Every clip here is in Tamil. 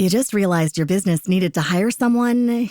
You just realized your business needed to hire someone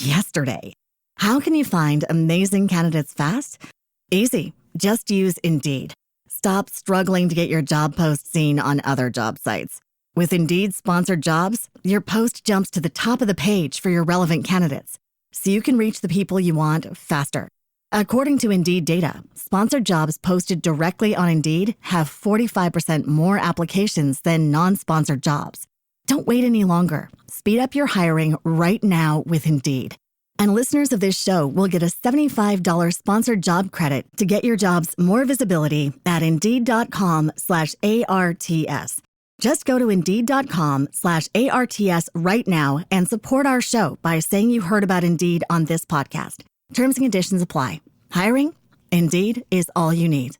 yesterday. How can you find amazing candidates fast? Easy. Just use Indeed. Stop struggling to get your job post seen on other job sites. With Indeed sponsored jobs, your post jumps to the top of the page for your relevant candidates, so you can reach the people you want faster. According to Indeed data, sponsored jobs posted directly on Indeed have 45% more applications than non-sponsored jobs. Don't wait any longer. Speed up your hiring right now with Indeed. And listeners of this show will get a $75 sponsored job credit to get your jobs more visibility at Indeed.com/ARTS. Just go to Indeed.com/ARTS right now and support our show by saying you heard about Indeed on this podcast. Terms and conditions apply. Hiring? Indeed is all you need.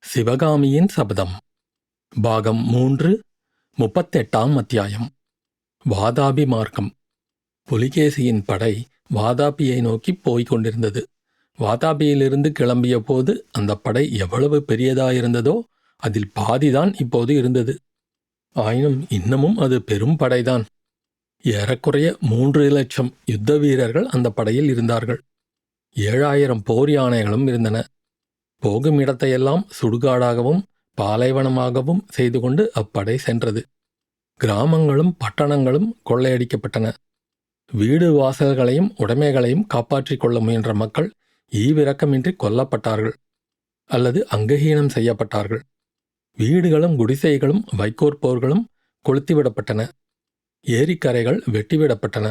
சிவகாமியின் சபதம் பாகம் 3 38ஆம் அத்தியாயம். வாதாபி மார்க்கம். புலிகேசியின் படை வாதாபியை நோக்கி போய்க் கொண்டிருந்தது. வாதாபியிலிருந்து கிளம்பிய போது அந்த படை எவ்வளவு பெரியதாயிருந்ததோ அதில் பாதிதான் இப்போது இருந்தது. ஆயினும் இன்னமும் அது பெரும் படைதான். ஏறக்குறைய 3 லட்சம் யுத்த வீரர்கள் அந்த படையில் இருந்தார்கள். 7000 போர் யானைகளும் இருந்தன. போகும் இடத்தையெல்லாம் சுடுகாடாகவும் பாலைவனமாகவும் செய்து கொண்டு அப்படை சென்றது. கிராமங்களும் பட்டணங்களும் கொள்ளையடிக்கப்பட்டன. வீடு வாசல்களையும் உடைமைகளையும் காப்பாற்றிக் கொள்ள முயன்ற மக்கள் ஈவிரக்கமின்றி கொல்லப்பட்டார்கள் அல்லது அங்கஹீனம் செய்யப்பட்டார்கள். வீடுகளும் குடிசைகளும் வைக்கோற்போர்களும் கொளுத்திவிடப்பட்டன. ஏரிக்கரைகள் வெட்டிவிடப்பட்டன.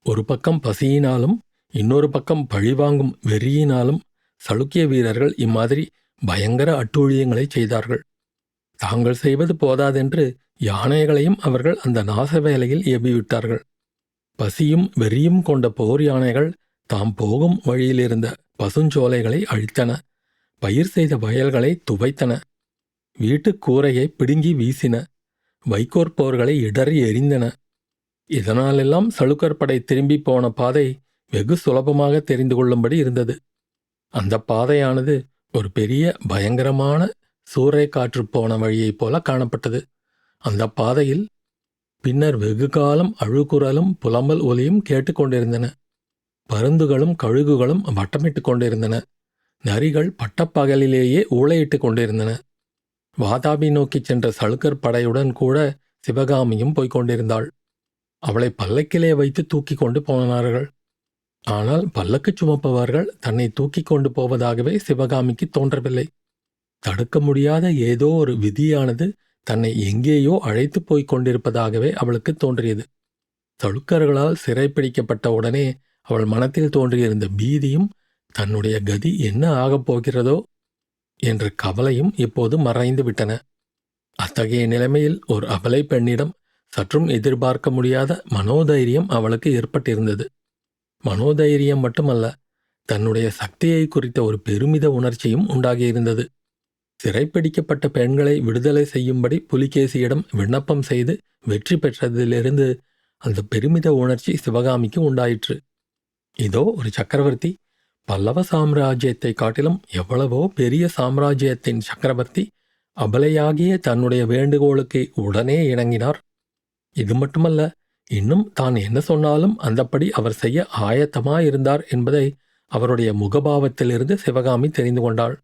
ஒரு பக்கம் பசியினாலும் இன்னொரு பக்கம் பழிவாங்கும் வெறியினாலும் சளுக்கிய வீரர்கள் இம்மாதிரி பயங்கர அட்டூழியங்களை செய்தார்கள். தாங்கள் செய்வது போதாதென்று யானைகளையும் அவர்கள் அந்த நாச வேலையில் ஏவிவிட்டார்கள். பசியும் வெறியும் கொண்ட போர் யானைகள் தாம் போகும் வழியிலிருந்த பசுஞ்சோலைகளை அழித்தன. பயிர் செய்த வயல்களை துவைத்தன. வீட்டுக் கூரையை பிடுங்கி வீசின. வைக்கோற்போர்களை இடறி எறிந்தன. இதனாலெல்லாம் சளுக்கர் படை திரும்பி போன பாதை வெகு சுலபமாக தெரிந்து கொள்ளும்படி இருந்தது. அந்த பாதையானது ஒரு பெரிய பயங்கரமான சூறை காற்று போன வழியைப் போல காணப்பட்டது. அந்த பாதையில் பின்னர் வெகு காலம் அழுகுரலும் புலம்பல் ஒலியும் கேட்டுக்கொண்டிருந்தன. பருந்துகளும் கழுகுகளும் வட்டமிட்டு கொண்டிருந்தன. நரிகள் பட்டப்பகலிலேயே ஊளையிட்டு கொண்டிருந்தன. வாதாபி நோக்கிச் சென்ற சளுக்கர் படையுடன் கூட சிவகாமியும் போய்க் கொண்டிருந்தாள். அவளை பல்லக்கிலே வைத்து தூக்கி கொண்டு போனார்கள். ஆனால் பல்லக்கு சுமப்பவர்கள் தன்னை தூக்கி கொண்டு போவதாகவே சிவகாமிக்கு தோன்றவில்லை. தடுக்க முடியாத ஏதோ ஒரு விதியானது தன்னை எங்கேயோ அழைத்து போய்க் கொண்டிருப்பதாகவே அவளுக்கு தோன்றியது. சளுக்கர்களால் சிறைப்பிடிக்கப்பட்ட உடனே அவள் மனத்தில் தோன்றியிருந்த பீதியும் தன்னுடைய கதி என்ன ஆகப் போகிறதோ என்ற கவலையும் இப்போது மறைந்து விட்டன. அத்தகைய நிலைமையில் ஒரு அபலை பெண்ணிடம் சற்றும் எதிர்பார்க்க முடியாத மனோதைரியம் அவளுக்கு ஏற்பட்டிருந்தது. மனோதைரியம் மட்டுமல்ல, தன்னுடைய சக்தியை குறித்த ஒரு பெருமித உணர்ச்சியும் உண்டாகியிருந்தது. சிறைப்பிடிக்கப்பட்ட பெண்களை விடுதலை செய்யும்படி புலிகேசியிடம் விண்ணப்பம் செய்து வெற்றி பெற்றதிலிருந்து அந்த பெருமித உணர்ச்சி சிவகாமிக்கு உண்டாயிற்று. இதோ ஒரு சக்கரவர்த்தி, பல்லவ சாம்ராஜ்யத்தை காட்டிலும் எவ்வளவோ பெரிய சாம்ராஜ்யத்தின் சக்கரவர்த்தி அபலையாகிய தன்னுடைய வேண்டுகோளுக்கு உடனே இணங்கினார். இது மட்டுமல்ல, இன்னும் தான் என்ன சொன்னாலும் அந்தப்படி அவர் செய்ய ஆயத்தமாயிருந்தார் என்பதை அவருடைய முகபாவத்திலிருந்து சிவகாமி தெரிந்து கொண்டாள்.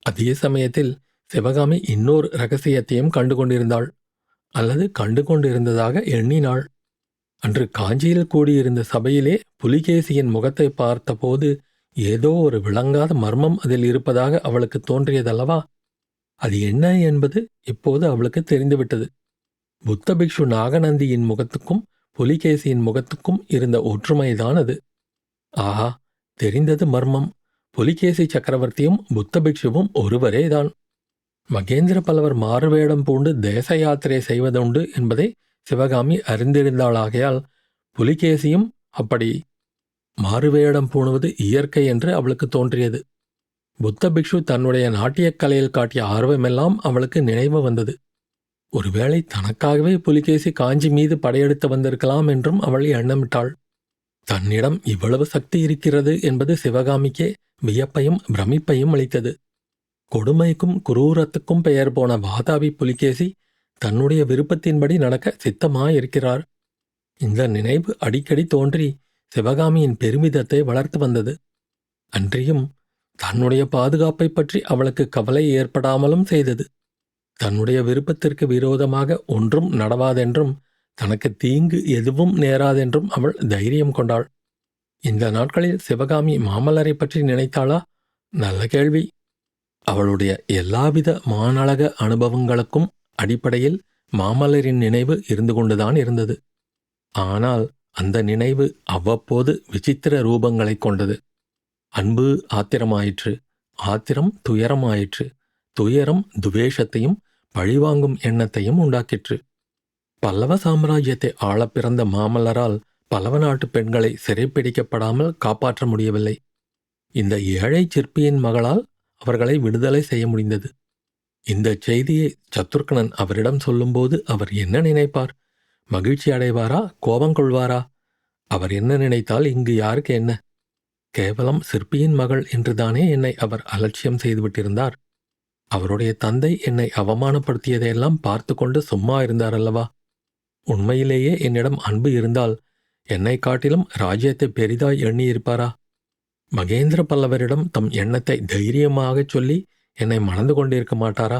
அதே சமயத்தில் சிவகாமி இன்னொரு இரகசியத்தையும் கண்டுகொண்டிருந்தாள், அல்லது கண்டுகொண்டிருந்ததாக எண்ணினாள். அன்று காஞ்சியில் கூடியிருந்த சபையிலே புலிகேசியின் முகத்தை பார்த்தபோது ஏதோ ஒரு விளங்காத மர்மம் அதில் இருப்பதாக அவளுக்கு தோன்றியதல்லவா? அது என்ன என்பது இப்போது அவளுக்கு தெரிந்துவிட்டது. புத்த பிக்ஷு நாகநந்தியின் முகத்துக்கும் புலிகேசியின் முகத்துக்கும் இருந்த ஒற்றுமைதான் அது. ஆஹா, தெரிந்தது மர்மம். புலிகேசி சக்கரவர்த்தியும் புத்த பிக்ஷுவும் ஒருவரேதான். மகேந்திர பல்லவர் மாறுவேடம் பூண்டு தேச யாத்திரை செய்வதுண்டு என்பதை சிவகாமி அறிந்திருந்தாளாகையால் புலிகேசியும் அப்படி மாறுவேடம் பூணுவது இயற்கை என்று அவளுக்கு தோன்றியது. புத்த பிக்ஷு தன்னுடைய நாட்டியக் கலையில் காட்டிய ஆர்வமெல்லாம் அவளுக்கு நினைவு வந்தது. ஒருவேளை தனக்காகவே புலிகேசி காஞ்சி மீது படையெடுத்து வந்திருக்கலாம் என்றும் அவள் எண்ணமிட்டாள். தன்னிடம் இவ்வளவு சக்தி இருக்கிறது என்பது சிவகாமிக்கே வியப்பையும் பிரமிப்பையும் அளித்தது. கொடுமைக்கும் குரூரத்துக்கும் பெயர் போன வாதாபி புலிகேசி தன்னுடைய விருப்பத்தின்படி நடக்க சித்தமாயிருக்கிறார். இந்த நினைவு அடிக்கடி தோன்றி சிவகாமியின் பெருமிதத்தை வளர்த்து வந்தது. அன்றியும் தன்னுடைய பாதுகாப்பை பற்றி அவளுக்கு கவலை ஏற்படாமலும் செய்தது. தன்னுடைய விருப்பத்திற்கு விரோதமாக ஒன்றும் நடவாதென்றும் தனக்கு தீங்கு எதுவும் நேராதென்றும் அவள் தைரியம் கொண்டாள். இந்த நாட்களில் சிவகாமி மாமல்லரை பற்றி நினைத்தாளா? நல்ல கேள்வி. அவளுடைய எல்லாவித மானழக அனுபவங்களுக்கும் அடிப்படையில் மாமல்லரின் நினைவு இருந்து கொண்டுதான் இருந்தது. ஆனால் அந்த நினைவு அவ்வப்போது விசித்திர ரூபங்களை கொண்டது. அன்பு ஆத்திரமாயிற்று, ஆத்திரம் துயரமாயிற்று, துயரம் துவேஷத்தையும் பழிவாங்கும் எண்ணத்தையும் உண்டாக்கிற்று. பல்லவ சாம்ராஜ்யத்தை ஆளப் பிறந்த மாமல்லரால் பல்லவ நாட்டு பெண்களை சிறைப்பிடிக்கப்படாமல் காப்பாற்ற முடியவில்லை. இந்த ஏழை சிற்பியின் மகளால் அவர்களை விடுதலை செய்ய முடிந்தது. இந்த செய்தியை சத்ருக்னன் அவரிடம் சொல்லும்போது அவர் என்ன நினைப்பார்? மகிழ்ச்சி அடைவாரா? கோபம் கொள்வாரா? அவர் என்ன நினைத்தால் இங்கு யாருக்கு என்ன? கேவலம் சிற்பியின் மகள் என்றுதானே என்னை அவர் அலட்சியம் செய்துவிட்டிருந்தார். அவருடைய தந்தை என்னை அவமானப்படுத்தியதையெல்லாம் பார்த்து கொண்டு சும்மா இருந்தார் அல்லவா? உண்மையிலேயே என்னிடம் அன்பு இருந்தால் என்னை காட்டிலும் ராஜ்யத்தை பெரிதாய் எண்ணியிருப்பாரா? மகேந்திர பல்லவரிடம் தம் எண்ணத்தை தைரியமாகச் சொல்லி என்னை மணந்து கொண்டிருக்க மாட்டாரா?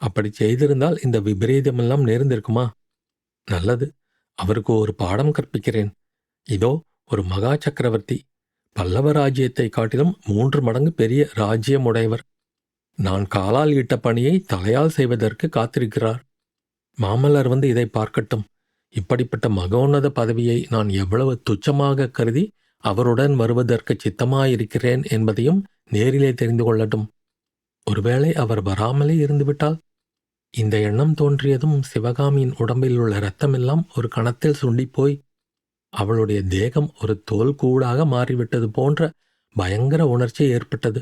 அப்படி செய்திருந்தால் இந்த விபரீதமெல்லாம் நேர்ந்திருக்குமா? நல்லது, அவருக்கு ஒரு பாடம் கற்பிக்கிறேன். இதோ ஒரு மகா சக்கரவர்த்தி, பல்லவ ராஜ்யத்தை காட்டிலும் 3 மடங்கு பெரிய ராஜ்யமுடையவர். நான் காலால் இட்ட பணியை தலையால் செய்வதற்கு காத்திருக்கிறார். மாமல்லர் வந்து இதை பார்க்கட்டும். இப்படிப்பட்ட மகோன்னத பதவியை நான் எவ்வளவு துச்சமாக கருதி அவருடன் வருவதற்கு சித்தமாயிருக்கிறேன் என்பதையும் நேரிலே தெரிந்து கொள்ளட்டும். ஒருவேளை அவர் வராமலே இருந்துவிட்டால்? இந்த எண்ணம் தோன்றியதும் சிவகாமியின் உடம்பில் உள்ள இரத்தமெல்லாம் ஒரு கணத்தில் சுண்டிப்போய் அவளுடைய தேகம் ஒரு தோல் கூடாக மாறிவிட்டது போன்ற பயங்கர உணர்ச்சி ஏற்பட்டது.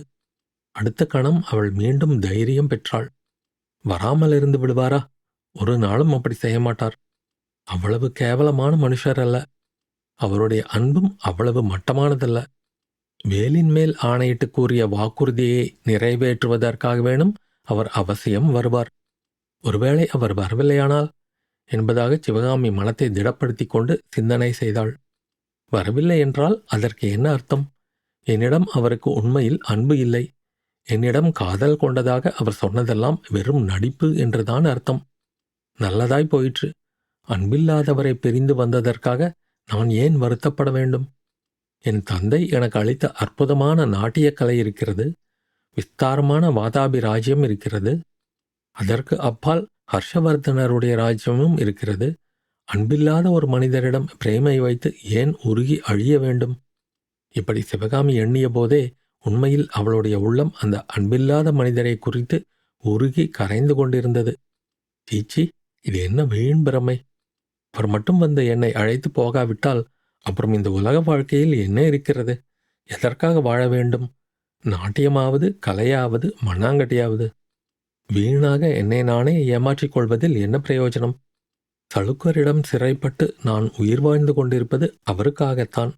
அடுத்த கணம் அவள் மீண்டும் தைரியம் பெற்றாள். வராமல் இருந்து விடுவாரா? ஒரு நாளும் அப்படி செய்ய மாட்டார். அவ்வளவு கேவலமான மனுஷர் அல்ல. அவருடைய அன்பும் அவ்வளவு மட்டமானதல்ல. வேலின் மேல் ஆணையிட்டு கூறிய வாக்குறுதியை நிறைவேற்றுவதற்காக வேணும் அவர் அவசியம் வருவார். ஒருவேளை அவர் வரவில்லையானால் என்பதாக சிவகாமி மனத்தை திடப்படுத்தி கொண்டு சிந்தனை செய்தாள். வரவில்லை என்றால் அதற்கு என்ன அர்த்தம்? என்னிடம் அவருக்கு உண்மையில் அன்பு இல்லை. என்னிடம் காதல் கொண்டதாக அவர் சொன்னதெல்லாம் வெறும் நடிப்பு என்றுதான் அர்த்தம். நல்லதாய் போயிற்று. அன்பில்லாதவரை பிரிந்து வந்ததற்காக நான் ஏன் வருத்தப்பட வேண்டும்? என் தந்தை எனக்கு அளித்த அற்புதமான நாட்டியக்கலை இருக்கிறது. விஸ்தாரமான வாதாபி ராஜ்யம் இருக்கிறது. அதற்கு அப்பால் ஹர்ஷவர்தனருடைய ராஜ்யமும் இருக்கிறது. அன்பில்லாத ஒரு மனிதரிடம் பிரேமை வைத்து ஏன் உருகி அழிய வேண்டும்? இப்படி சிவகாமி எண்ணிய போதே உண்மையில் அவளுடைய உள்ளம் அந்த அன்பில்லாத மனிதரை குறித்து உருகி கரைந்து கொண்டிருந்தது. சீச்சி, இது என்ன வீண் பிரமை! அவர் மட்டும் வந்து என்னை அழைத்து போகாவிட்டால் அப்புறம் இந்த உலக வாழ்க்கையில் என்ன இருக்கிறது? எதற்காக வாழ வேண்டும்? நாட்டியமாவது, கலையாவது, மண்ணாங்கட்டியாவது? வீணாக என்னை நானே ஏமாற்றிக் கொள்வதில் என்ன பிரயோஜனம்? சளுக்கரிடம் சிறைப்பட்டு நான் உயிர் வாழ்ந்து கொண்டிருப்பது அவருக்காகத்தான்.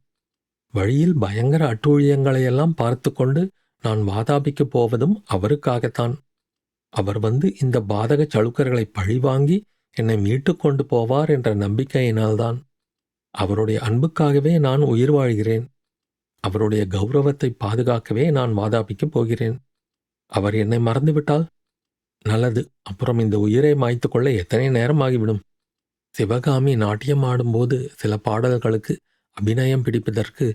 வழியில் பயங்கர அட்டூழியங்களையெல்லாம் பார்த்து கொண்டு நான் வாதாபிக்கப் போவதும் அவருக்காகத்தான். அவர் வந்து இந்த பாதக சளுக்கர்களை பழிவாங்கி என்னை மீட்டு கொண்டு போவார் என்ற நம்பிக்கையினால்தான். அவருடைய அன்புக்காகவே நான் உயிர் வாழ்கிறேன். அவருடைய கௌரவத்தை பாதுகாக்கவே நான் வாதாபிக்கப் போகிறேன். அவர் என்னை மறந்துவிட்டால் நல்லது. அப்புறம் இந்த உயிரை மாய்த்து கொள்ள எத்தனை நேரம் ஆகிவிடும்? சிவகாமி நாட்டியம் ஆடும்போது சில பாடல்களுக்கு அபிநயம் பிடிப்பதற்கு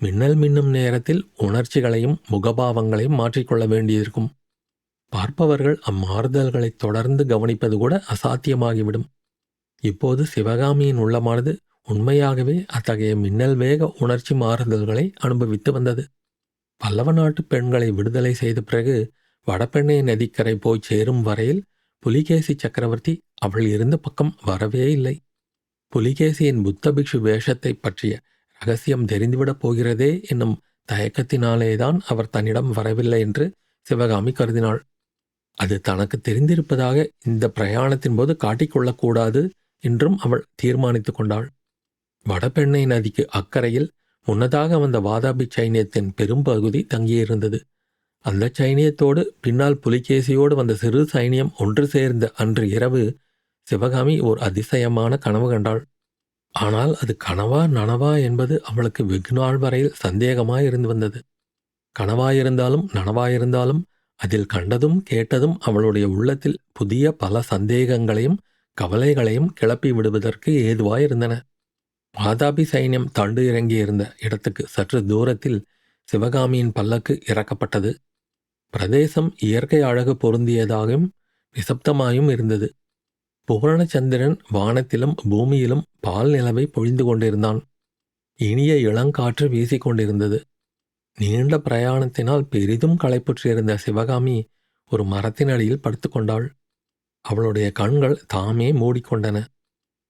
மின்னல் மின்னும் நேரத்தில் உணர்ச்சிகளையும் முகபாவங்களையும் மாற்றிக்கொள்ள வேண்டியிருக்கும். பார்ப்பவர்கள் அம்மாறுதல்களை தொடர்ந்து கவனிப்பது கூட அசாத்தியமாகிவிடும். இப்போது சிவகாமியின் உள்ளமானது உண்மையாகவே அத்தகைய மின்னல் வேக உணர்ச்சி மாறுதல்களை அனுபவித்து வந்தது. பல்லவ நாட்டு பெண்களை விடுதலை செய்த பிறகு வடபெண்ணை நதிக்கரை போய் சேரும் வரையில் புலிகேசி சக்கரவர்த்தி அவள் இருந்த பக்கம் வரவே இல்லை. புலிகேசியின் புத்த பிக்ஷு வேஷத்தை பற்றிய ரகசியம் தெரிந்துவிடப் போகிறதே என்னும் தயக்கத்தினாலேதான் அவர் தன்னிடம் வரவில்லை என்று சிவகாமி கருதினாள். அது தனக்கு தெரிந்திருப்பதாக இந்த பிரயாணத்தின் போது காட்டிக்கொள்ளக்கூடாது என்றும் அவள் தீர்மானித்து கொண்டாள். வடபெண்ணை நதிக்கு அக்கறையில் முன்னதாக வந்த வாதாபி சைனியத்தின் பெரும்பகுதி தங்கியிருந்தது. அந்த சைனியத்தோடு பின்னால் புலிகேசியோடு வந்த சிறு சைனியம் ஒன்று சேர்ந்த அன்று இரவு சிவகாமி ஓர் அதிசயமான கனவு கண்டாள். ஆனால் அது கனவா நனவா என்பது அவளுக்கு வெகுநாள் வரையில் சந்தேகமாயிருந்து வந்தது. கனவாயிருந்தாலும் நனவாயிருந்தாலும் அதில் கண்டதும் கேட்டதும் அவளுடைய உள்ளத்தில் புதிய பல சந்தேகங்களையும் கவலைகளையும் கிளப்பி விடுவதற்கு ஏதுவாயிருந்தன. வாதாபி சைன்யம் தண்டு இறங்கியிருந்த இடத்துக்கு சற்று தூரத்தில் சிவகாமியின் பல்லக்கு இறக்கப்பட்டது. பிரதேசம் இயற்கை அழகு பொருந்தியதாகவும் நிசப்தமாயும் இருந்தது. பூரணச்சந்திரன் வானத்திலும் பூமியிலும் பால் நிலவை பொழிந்து கொண்டிருந்தான். இனிய இளங்காற்று வீசிக்கொண்டிருந்தது. நீண்ட பிரயாணத்தினால் பெரிதும் களைப்புற்றிருந்த சிவகாமி ஒரு மரத்தின் அடியில் படுத்துக்கொண்டாள். அவளுடைய கண்கள் தாமே மூடிக்கொண்டன.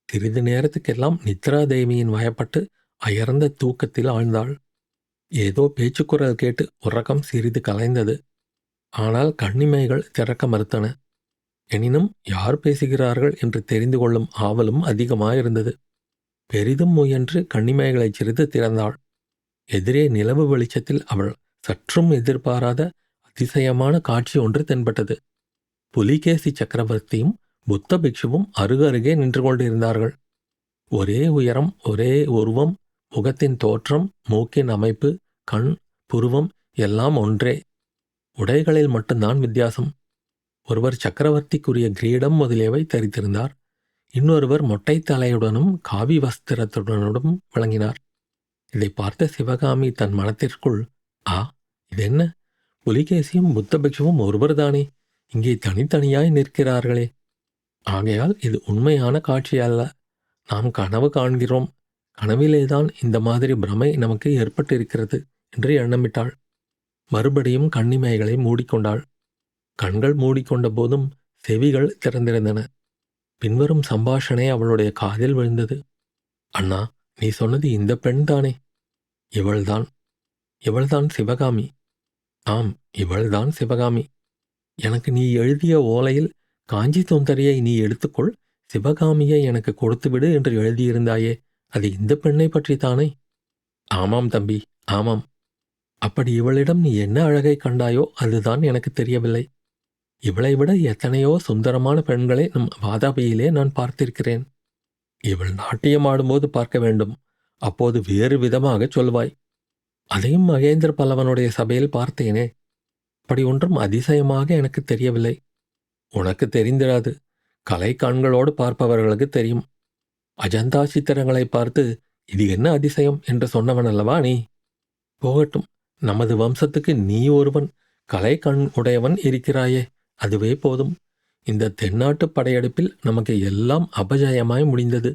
சிறிது நேரத்துக்கெல்லாம் நித்ராதேவியின் வயப்பட்டு அயர்ந்த தூக்கத்தில் ஆழ்ந்தாள். ஏதோ பேச்சுக்குரல் கேட்டு உறக்கம் சிறிது கலைந்தது. ஆனால் கண்ணிமைகள் திறக்க மறுத்தன. எனினும் யார் பேசுகிறார்கள் என்று தெரிந்து கொள்ளும் ஆவலும் அதிகமாயிருந்தது. பெரிதும் முயன்று கண்ணிமைகளை சிறிது திறந்தாள். எதிரே நிலவு வெளிச்சத்தில் அவள் சற்றும் எதிர்பாராத அதிசயமான காட்சி ஒன்று தென்பட்டது. புலிகேசி சக்கரவர்த்தியும் புத்த பிக்ஷுவும் அருகருகே நின்று கொண்டிருந்தார்கள். ஒரே உயரம், ஒரே உருவம், முகத்தின் தோற்றம், மூக்கின் அமைப்பு, கண், புருவம் எல்லாம் ஒன்றே. உடைகளில் மட்டும்தான் வித்தியாசம். ஒருவர் சக்கரவர்த்திக்குரிய கிரீடம் முதலியவை தரித்திருந்தார். இன்னொருவர் மொட்டை தலையுடனும் காவி வஸ்திரத்துடனும் விளங்கினார். இதை பார்த்த சிவகாமி தன் மனத்திற்குள், ஆ, இதென்ன? புலிகேசியும் புத்த பிக்ஷுவும் ஒருவர்தானே, இங்கே தனித்தனியாய் நிற்கிறார்களே. ஆகையால் இது உண்மையான காட்சி அல்ல. நாம் கனவு காண்கிறோம். கனவிலேதான் இந்த மாதிரி பிரமை நமக்கு ஏற்பட்டிருக்கிறது என்று எண்ணமிட்டாள். மறுபடியும் கண்ணிமைகளை மூடிக்கொண்டாள். கண்கள் மூடிக்கொண்ட போதும் செவிகள் திறந்திருந்தன. பின்வரும் சம்பாஷணை அவளுடைய காதில் விழுந்தது. அண்ணா, நீ சொன்னது இந்த பெண்தானே? இவள்தான். இவள்தான் சிவகாமி. ஆம், இவள்தான் சிவகாமி. எனக்கு நீ எழுதிய ஓலையில் காஞ்சி தொந்தரியை நீ எடுத்துக்கொள், சிவகாமியை எனக்கு கொடுத்துவிடு என்று எழுதியிருந்தாயே, அது இந்த பெண்ணை பற்றித்தானே? ஆமாம் தம்பி, ஆமாம். அப்படி இவளிடம் நீ என்ன அழகை கண்டாயோ அதுதான் எனக்கு தெரியவில்லை. இவளை விட எத்தனையோ சுந்தரமான பெண்களை நம் வாதாபியிலே நான் பார்த்திருக்கிறேன். இவள் நாட்டியம் ஆடும்போது பார்க்க வேண்டும். அப்போது வேறு விதமாகச் சொல்வாய். அதையும் மகேந்திர பல்லவனுடைய சபையில் பார்த்தேனே. அப்படி ஒன்றும் அதிசயமாக எனக்கு தெரியவில்லை. உனக்கு தெரிந்திராது. கலை கண்களோடு பார்ப்பவர்களுக்கு தெரியும். அஜந்தா சித்திரங்களை பார்த்து இது என்ன அதிசயம் என்று சொன்னவனல்லவா நீ? போகட்டும், நமது வம்சத்துக்கு நீ ஒருவன் கலை கண் உடையவன் இருக்கிறாயே, அதுவே போதும். இந்த தென்னாட்டு படையெடுப்பில் நமக்கு எல்லாம் அபஜயமாய் முடிந்தது.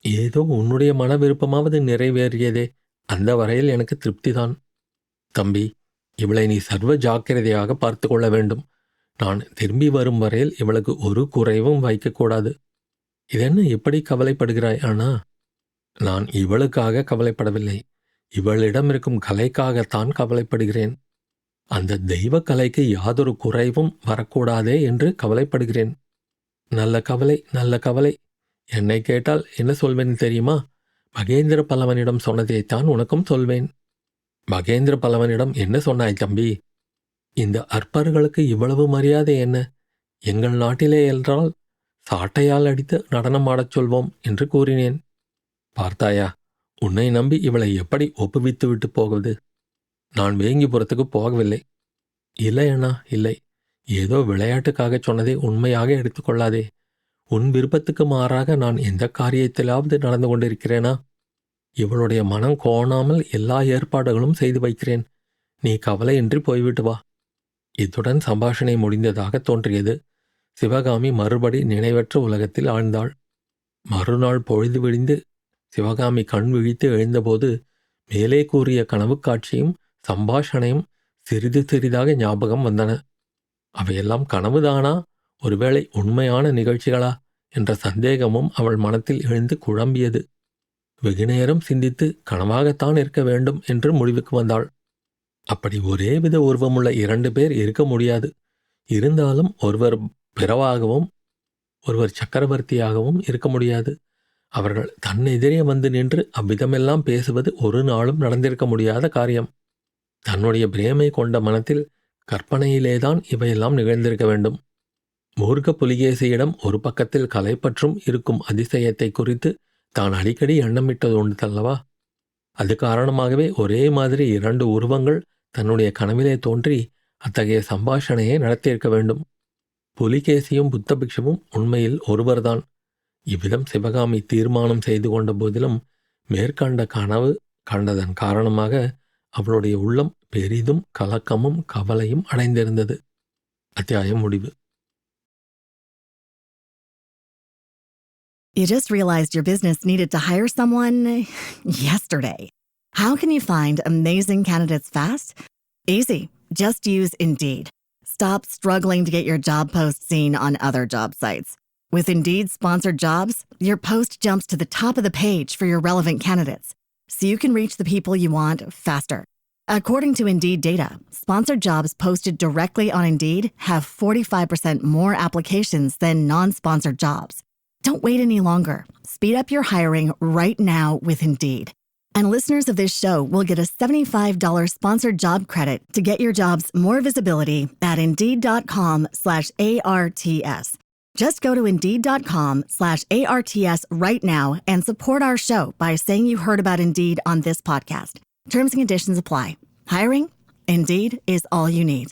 ஏதோ உன்னுடைய மன விருப்பமாவது நிறைவேறியதே, அந்த வரையில் எனக்கு திருப்திதான். தம்பி, இவளை நீ சர்வ ஜாக்கிரதையாக பார்த்து கொள்ள வேண்டும். நான் திரும்பி வரும் வரையில் இவளுக்கு ஒரு குறைவும் வைக்கக்கூடாது. இதென்ன இப்படி கவலைப்படுகிறாய் அண்ணா? நான் இவளுக்காக கவலைப்படவில்லை. இவளிடம் இருக்கும் கலைக்காகத்தான் கவலைப்படுகிறேன். அந்த தெய்வ கலைக்கு யாதொரு குறைவும் வரக்கூடாதே என்று கவலைப்படுகிறேன். நல்ல கவலை, நல்ல கவலை. என்னை கேட்டால் என்ன சொல்வேன் தெரியுமா? மகேந்திர பல்லவனிடம் சொன்னதைத்தான் உனக்கும் சொல்வேன். மகேந்திர பல்லவனிடம் என்ன சொன்னாய் தம்பி? இந்த அற்பர்களுக்கு இவ்வளவு மரியாதை என்ன? எங்கள் நாட்டிலே என்றால் சாட்டையால் அடித்து நடனம் ஆடச் சொல்வோம் என்று கூறினேன். பார்த்தாயா, உன்னை நம்பி இவளை எப்படி ஒப்புவித்து விட்டு போவது? நான் வேங்கிபுரத்துக்கு போகவில்லை. இல்லை அண்ணா, இல்லை. ஏதோ விளையாட்டுக்காக சொன்னதை உண்மையாக எடுத்துக்கொள்ளாதே. உன் விருப்பத்துக்கு மாறாக நான் எந்த காரியத்திலாவது நடந்து கொண்டிருக்கிறேனா? இவளுடைய மனம் கோணாமல் எல்லா ஏற்பாடுகளும் செய்து வைக்கிறேன். நீ கவலையின்றி போய்விட்டு வா. இத்துடன் சம்பாஷணை முடிந்ததாக தோன்றியது. சிவகாமி மறுபடி நினைவற்ற உலகத்தில் ஆழ்ந்தாள். மறுநாள் பொழுது விடிந்து சிவகாமி கண் விழித்து எழுந்தபோது மேலே கூறிய கனவு காட்சியும் சம்பாஷணையும் சிறிது சிறிதாக ஞாபகம் வந்தன. அவையெல்லாம் கனவுதானா, ஒருவேளை உண்மையான நிகழ்ச்சிகளா என்ற சந்தேகமும் அவள் மனத்தில் எழுந்து குழம்பியது. வெகுநேரம் சிந்தித்து கனவாகத்தான் இருக்க வேண்டும் என்று முடிவுக்கு வந்தாள். அப்படி ஒரேவித உருவமுள்ள 2 பேர் இருக்க முடியாது. இருந்தாலும் ஒருவர் பிறவாகவும் ஒருவர் சக்கரவர்த்தியாகவும் இருக்க முடியாது. அவர்கள் தன்னெதிரே வந்து நின்று அவ்விதமெல்லாம் பேசுவது ஒரு நாளும் நடந்திருக்க முடியாத காரியம். தன்னுடைய பிரேமை கொண்ட மனத்தில் கற்பனையிலேதான் இவையெல்லாம் நிகழ்ந்திருக்க வேண்டும். மூர்க்க புலிகேசியிடம் ஒரு பக்கத்தில் கலைப்பற்றும் இருக்கும் அதிசயத்தை குறித்து தான் அடிக்கடி எண்ணமிட்டது உண்டுதல்லவா? அது காரணமாகவே ஒரே மாதிரி 2 உருவங்கள் தன்னுடைய கனவிலே தோன்றி அத்தகைய சம்பாஷணையை நடத்தியிருக்க வேண்டும். புலிகேசியும் புத்தபிக்ஷமும் உண்மையில் ஒருவர்தான். இவ்விதம் சிவகாமி தீர்மானம் செய்து கொண்ட போதிலும் மேற்கண்ட கனவு கண்டதன் காரணமாக அவளுடைய உள்ளம் பெரிதும் கலக்கமும் கவலையும் அடைந்திருந்தது. அத்தியாயம் முடிவு. You just realized your business needed to hire someone yesterday. How can you find amazing candidates fast? Easy. Just use Indeed. Stop struggling to get your job post seen on other job sites. With Indeed sponsored jobs, your post jumps to the top of the page for your relevant candidates, so you can reach the people you want faster. According to Indeed data, sponsored jobs posted directly on Indeed have 45% more applications than non-sponsored jobs. Don't wait any longer. Speed up your hiring right now with Indeed. And listeners of this show will get a $75 sponsored job credit to get your jobs more visibility at Indeed.com/ARTS. Just go to Indeed.com/ARTS right now and support our show by saying you heard about Indeed on this podcast. Terms and conditions apply. Hiring? Indeed is all you need.